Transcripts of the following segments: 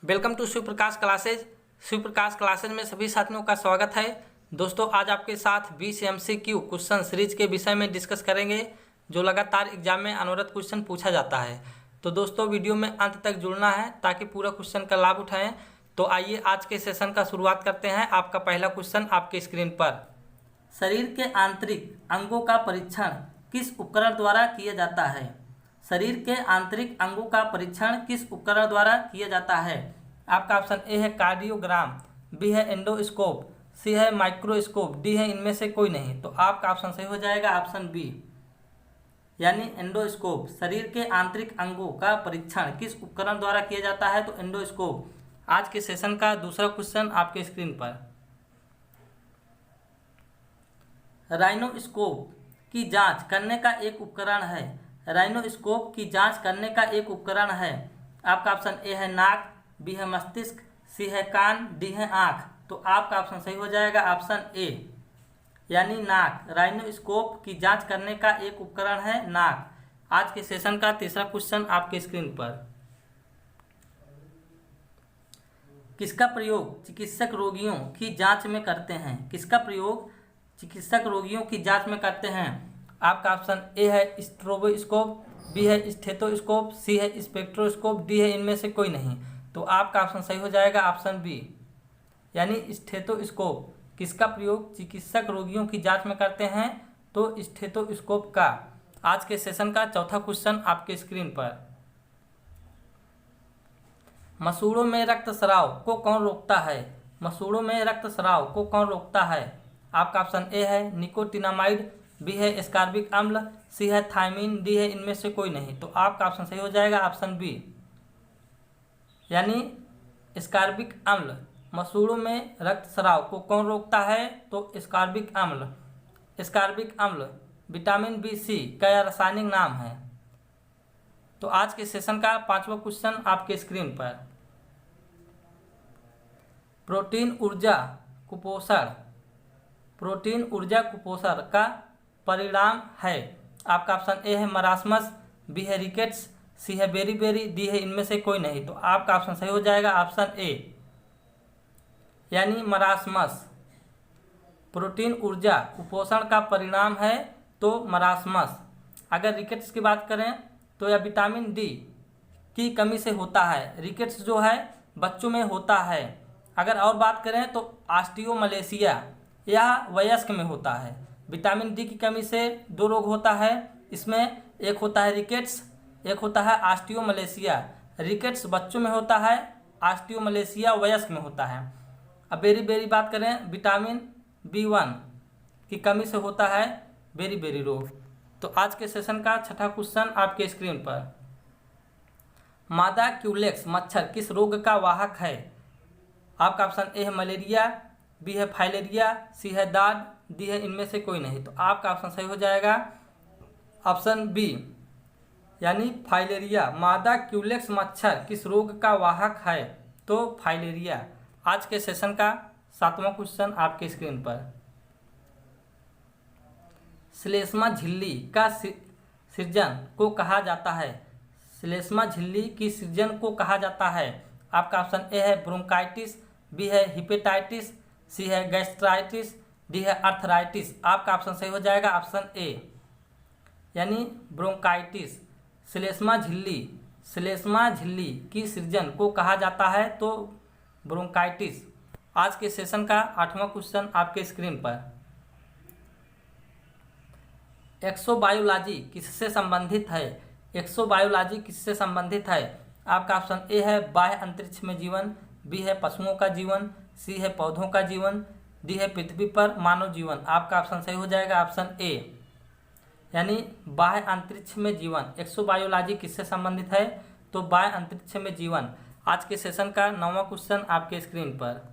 Welcome to Shiv Prakash classes. Shiv Prakash classes में सभी साथियों का स्वागत है। दोस्तों, आज आपके साथ 20 MCQ क्वेश्चन सीरीज के विषय में डिस्कस करेंगे, जो लगातार एग्जाम में अनवरत क्वेश्चन पूछा जाता है। तो दोस्तों, वीडियो में अंत तक जुड़ना है ताकि पूरा क्वेश्चन का लाभ उठाएं। तो आइए आज के सेशन का शुरुआत करते हैं। आपका पहला क्वेश्चन आपके स्क्रीन पर। शरीर के आंतरिक अंगों का परीक्षण किस उपकरण द्वारा किया जाता है? शरीर के आंतरिक अंगों का परीक्षण किस उपकरण द्वारा किया जाता है? आपका ऑप्शन ए है कार्डियोग्राम, बी है एंडोस्कोप, सी है माइक्रोस्कोप, डी है इनमें से कोई नहीं। तो आपका ऑप्शन सही हो जाएगा ऑप्शन बी, यानी एंडोस्कोप। शरीर के आंतरिक अंगों का परीक्षण किस उपकरण द्वारा किया जाता है? तो एंडोस्कोप। आज के सेशन का दूसरा क्वेश्चन आपके स्क्रीन पर। राइनोस्कोप की जांच करने का एक उपकरण है। राइनोस्कोप की जांच करने का एक उपकरण है। आपका ऑप्शन ए है नाक, बी है मस्तिष्क, सी है कान, डी है आँख। तो आपका ऑप्शन सही हो जाएगा ऑप्शन ए, यानी नाक। राइनोस्कोप की जांच करने का एक उपकरण है नाक। आज के सेशन का तीसरा क्वेश्चन आपके स्क्रीन पर। किसका प्रयोग चिकित्सक रोगियों की जांच में करते हैं? किसका प्रयोग चिकित्सक रोगियों की जांच में करते हैं? आपका ऑप्शन ए है स्ट्रोबोस्कोप, बी है स्टेथोस्कोप, सी है स्पेक्ट्रोस्कोप, डी है इनमें से कोई नहीं। तो आपका ऑप्शन सही हो जाएगा ऑप्शन बी, यानी स्टेथोस्कोप। किसका प्रयोग चिकित्सक रोगियों की जांच में करते हैं? तो स्टेथोस्कोप का। आज के सेशन का चौथा क्वेश्चन आपके स्क्रीन पर। मसूड़ों में रक्तस्राव को कौन रोकता है? मसूड़ों में रक्तस्राव को कौन रोकता है? आपका ऑप्शन ए है निकोटिनामाइड, बी है एस्कॉर्बिक अम्ल, सी है थायमीन, डी है इनमें से कोई नहीं। तो आपका ऑप्शन सही हो जाएगा ऑप्शन बी, यानी एस्कॉर्बिक अम्ल। मसूड़ों में रक्तस्राव को कौन रोकता है? तो एस्कॉर्बिक अम्ल। एस्कॉर्बिक अम्ल विटामिन B6 का रासायनिक नाम है। तो आज के सेशन का पांचवा क्वेश्चन आपके स्क्रीन पर। प्रोटीन ऊर्जा कुपोषण, प्रोटीन ऊर्जा कुपोषण का परिणाम है। आपका ऑप्शन ए है मरासमस, बी है रिकेट्स, सी है बेरीबेरी, डी है इनमें से कोई नहीं। तो आपका ऑप्शन सही हो जाएगा ऑप्शन ए, यानी मरासमस। प्रोटीन ऊर्जा कुपोषण का परिणाम है तो मरासमस। अगर रिकेट्स की बात करें तो यह विटामिन डी की कमी से होता है। रिकेट्स जो है बच्चों में होता है। अगर और बात करें तो ऑस्टियोमलेशिया यह वयस्क में होता है। विटामिन डी की कमी से दो रोग होता है, इसमें एक होता है रिकेट्स, एक होता है ऑस्टियोमलेशिया। रिकेट्स बच्चों में होता है, ऑस्टियोमलेशिया वयस्क में होता है। अब बेरी बात करें, विटामिन B1 की कमी से होता है बेरी रोग। तो आज के सेशन का छठा क्वेश्चन आपके स्क्रीन पर। मादा क्यूलेक्स मच्छर किस रोग का वाहक है? आपका ऑप्शन ए है मलेरिया, बी है फाइलेरिया, सी है दाद, डी है इनमें से कोई नहीं। तो आपका ऑप्शन सही हो जाएगा ऑप्शन बी, यानी फाइलेरिया। मादा क्यूलेक्स मच्छर किस रोग का वाहक है? तो फाइलेरिया। आज के सेशन का सातवां क्वेश्चन आपके स्क्रीन पर। श्लेष्मा झिल्ली का सृजन को कहा जाता है। श्लेष्मा झिल्ली की सृजन को कहा जाता है। आपका ऑप्शन ए है ब्रोंकाइटिस, बी है हिपेटाइटिस, सी है गैस्ट्राइटिस, डी है अर्थराइटिस। आपका ऑप्शन सही हो जाएगा ऑप्शन ए, यानी ब्रोंकाइटिस। श्लेष्मा झिल्ली की सृजन को कहा जाता है तो ब्रोंकाइटिस। आज के सेशन का आठवां क्वेश्चन आपके स्क्रीन पर। एक्सोबायोलॉजी किससे संबंधित है? एक्सोबायोलॉजी किससे संबंधित है? आपका ऑप्शन ए है बाह्य अंतरिक्ष में जीवन, बी है पशुओं का जीवन, सी है पौधों का जीवन, डी है पृथ्वी पर मानव जीवन। आपका ऑप्शन सही हो जाएगा ऑप्शन ए, यानी बाह्य अंतरिक्ष में जीवन। एक्सोबायोलॉजी किससे संबंधित है? तो बाह्य अंतरिक्ष में जीवन। आज के सेशन का नौवां क्वेश्चन आपके स्क्रीन पर।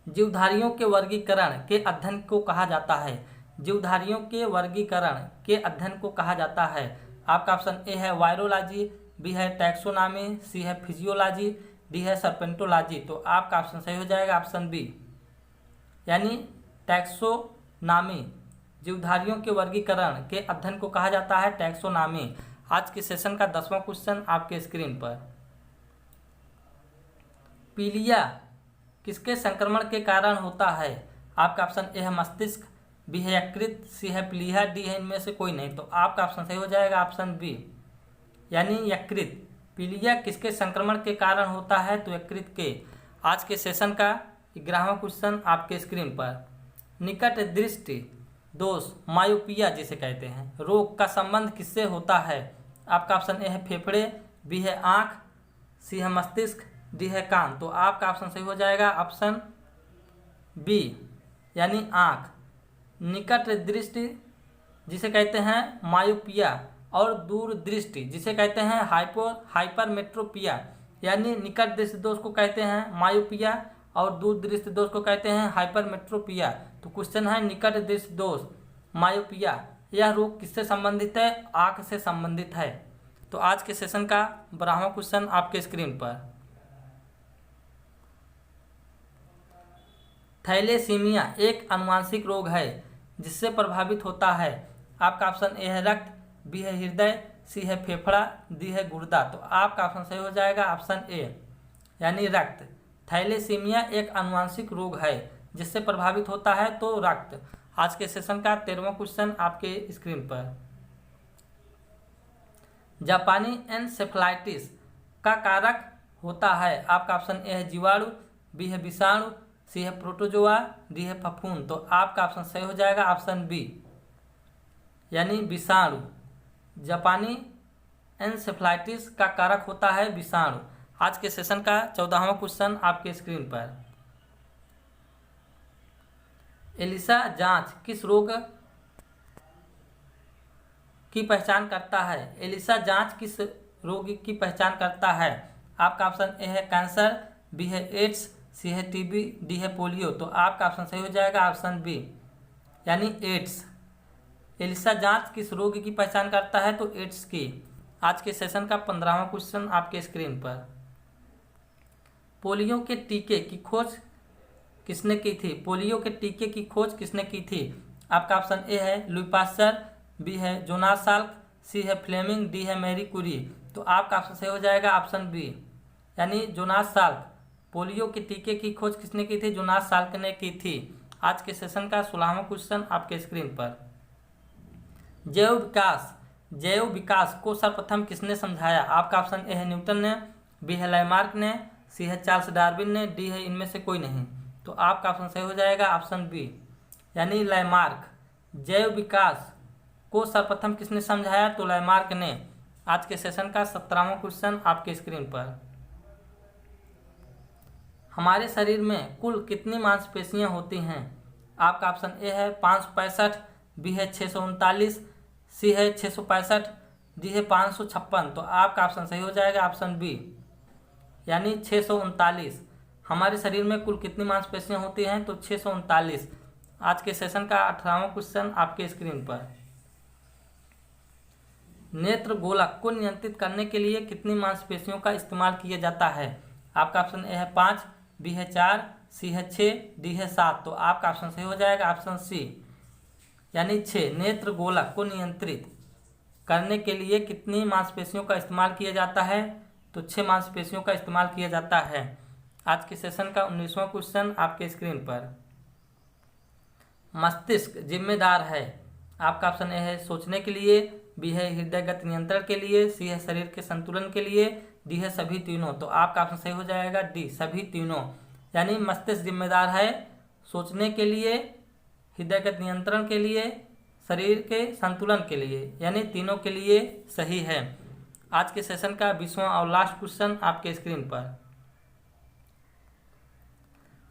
जीवधारियों के वर्गीकरण के अध्ययन को कहा जाता है। जीवधारियों के वर्गीकरण के अध्ययन को कहा जाता है। आपका ऑप्शन ए है वायरोलॉजी, बी है टैक्सोनॉमी, सी है फिजियोलॉजी, डी है सर्पेंटोलॉजी। तो आपका ऑप्शन सही हो जाएगा ऑप्शन बी, यानी टैक्सोनॉमी। जीवधारियों के वर्गीकरण के अध्ययन को कहा जाता है टैक्सोनॉमी। आज के सेशन का 10वां क्वेश्चन आपके स्क्रीन पर। पीलिया किसके संक्रमण के कारण होता है? आपका ऑप्शन ए है मस्तिष्क, बी है यकृत, सी है प्लीहा, डी है इनमें से कोई नहीं। तो आपका ऑप्शन सही हो जाएगा ऑप्शन बी, यानी यकृत। पीलिया किसके संक्रमण के कारण होता है? तो यकृत के। आज के सेशन का 11वां क्वेश्चन आपके स्क्रीन पर। निकट दृष्टि दोष मायोपिया जिसे कहते हैं रोग का संबंध किससे होता है? आपका ऑप्शन ए है फेफड़े, बी है आँख, सी है मस्तिष्क, डी है कान। तो आपका ऑप्शन सही हो जाएगा ऑप्शन बी, यानी आँख। निकट दृष्टि जिसे कहते हैं मायोपिया और दूर दृष्टि जिसे कहते हैं हाइपरमेट्रोपिया, यानी निकट दृष्टि दोष को कहते हैं मायोपिया और दूर दृष्टि दोष को कहते हैं हाइपरमेट्रोपिया। तो क्वेश्चन है निकट दृष्टि दोष मायोपिया, यह रोग किससे संबंधित है? आँख से संबंधित है। तो आज के सेशन का 12वां क्वेश्चन आपके स्क्रीन पर। थैलेसीमिया एक आनुवांशिक रोग है जिससे प्रभावित होता है। आपका ऑप्शन ए है रक्त, बी है हृदय, सी है फेफड़ा, डी है गुर्दा। तो आपका ऑप्शन सही हो जाएगा ऑप्शन ए, यानी रक्त। थैलेसीमिया एक आनुवांशिक रोग है जिससे प्रभावित होता है तो रक्त। आज के सेशन का 13वां क्वेश्चन आपके स्क्रीन पर। जापानी एन्सेफेलाइटिस का कारक होता है। आपका ऑप्शन ए है जीवाणु, बी है विषाणु, सी है प्रोटोजोआ, डी है फफूंद। तो आपका ऑप्शन सही हो जाएगा ऑप्शन बी, यानी विषाणु। जापानी एन्सेफेलाइटिस का कारक होता है विषाणु। आज के सेशन का 14वां क्वेश्चन आपके स्क्रीन पर। एलिसा जांच किस रोग की पहचान करता है? एलिसा जांच किस रोग की पहचान करता है? आपका ऑप्शन ए है कैंसर, बी है एड्स, सी है टीबी, डी है पोलियो। तो आपका ऑप्शन सही हो जाएगा ऑप्शन बी, यानी एड्स। एलिसा जांच किस रोग की पहचान करता है? तो एड्स की। आज के सेशन का 15वां क्वेश्चन आपके स्क्रीन पर। पोलियो के टीके की खोज किसने की थी? पोलियो के टीके की खोज किसने की थी? आपका ऑप्शन ए है लुई पास्चर, बी है जोनास साल्क, सी है फ्लेमिंग, डी है मैरी कुरी। तो आपका ऑप्शन सही हो जाएगा ऑप्शन बी, यानी जोनास साल्क। पोलियो के टीके की खोज किसने की थी? जोनास साल्क ने की थी। आज के सेशन का 16वां क्वेश्चन आपके स्क्रीन पर। जैव विकास को सर्वप्रथम किसने समझाया? आपका ऑप्शन ए है न्यूटन ने, बी है लैमार्क ने, सी है चार्ल्स डार्विन ने, डी है इनमें से कोई नहीं। तो आपका ऑप्शन सही हो जाएगा ऑप्शन बी, यानी लैमार्क। जैव विकास को सर्वप्रथम किसने समझाया? तो लैमार्क ने। आज के सेशन का 17वां क्वेश्चन आपके स्क्रीन पर। हमारे शरीर में कुल कितनी मांसपेशियां होती हैं? आपका ऑप्शन ए है 565, बी है 639, सी है 665, डी है 556। तो आपका ऑप्शन सही हो जाएगा ऑप्शन बी, यानी 639। हमारे शरीर में कुल कितनी मांसपेशियां होती हैं? तो 639। आज के सेशन का 18वां क्वेश्चन आपके स्क्रीन पर। नेत्र गोलक को नियंत्रित करने के लिए कितनी मांसपेशियों का इस्तेमाल किया जाता है? आपका ऑप्शन ए है 5, बी है 4, सी है 6, डी है 7। तो आपका ऑप्शन सही हो जाएगा ऑप्शन सी, यानी 6। नेत्र गोलक को नियंत्रित करने के लिए कितनी मांसपेशियों का इस्तेमाल किया जाता है? तो 6 मांसपेशियों का इस्तेमाल किया जाता है। आज के सेशन का 19वां क्वेश्चन आपके स्क्रीन पर। मस्तिष्क जिम्मेदार है। आपका ऑप्शन ए है सोचने के लिए, बी है हृदयगत नियंत्रण के लिए, सी है शरीर के संतुलन के लिए, डी है सभी तीनों। तो आपका ऑप्शन सही हो जाएगा डी, सभी तीनों। यानी मस्तिष्क जिम्मेदार है सोचने के लिए, हृदयगत नियंत्रण के लिए, शरीर के संतुलन के लिए, यानी तीनों के लिए सही है। आज के सेशन का 20वां और लास्ट क्वेश्चन आपके स्क्रीन पर।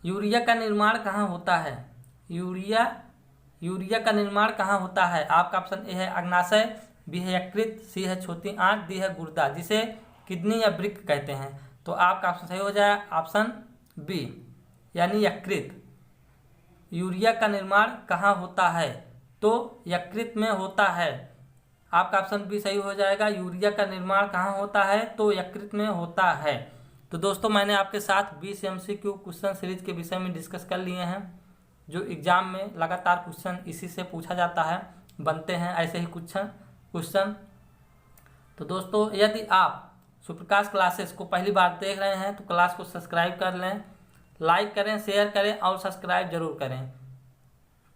यूरिया का निर्माण कहाँ होता है? यूरिया का निर्माण कहाँ होता है? आपका ऑप्शन ए है अग्नाशय, बी है यकृत, सी है छोटी आंत, डी है गुर्दा जिसे किडनी या वृक्क कहते हैं। तो आपका ऑप्शन सही हो जाए ऑप्शन बी, यानी यकृत। यूरिया का निर्माण कहाँ होता है? तो यकृत में होता है। आपका ऑप्शन बी सही हो जाएगा। यूरिया का निर्माण कहाँ होता है? तो यकृत में होता है। तो दोस्तों मैंने आपके साथ 20 MCQ क्वेश्चन सीरीज के विषय में डिस्कस कर लिए हैं, जो एग्जाम में लगातार क्वेश्चन इसी से पूछा जाता है, बनते हैं ऐसे ही कुछ क्वेश्चन। तो दोस्तों यदि आप सुप्रकाश क्लासेस को पहली बार देख रहे हैं तो क्लास को सब्सक्राइब कर लें, लाइक करें, शेयर करें और सब्सक्राइब जरूर करें।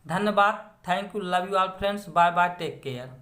धन्यवाद। Thank you. Love you all friends. Bye bye. Take care.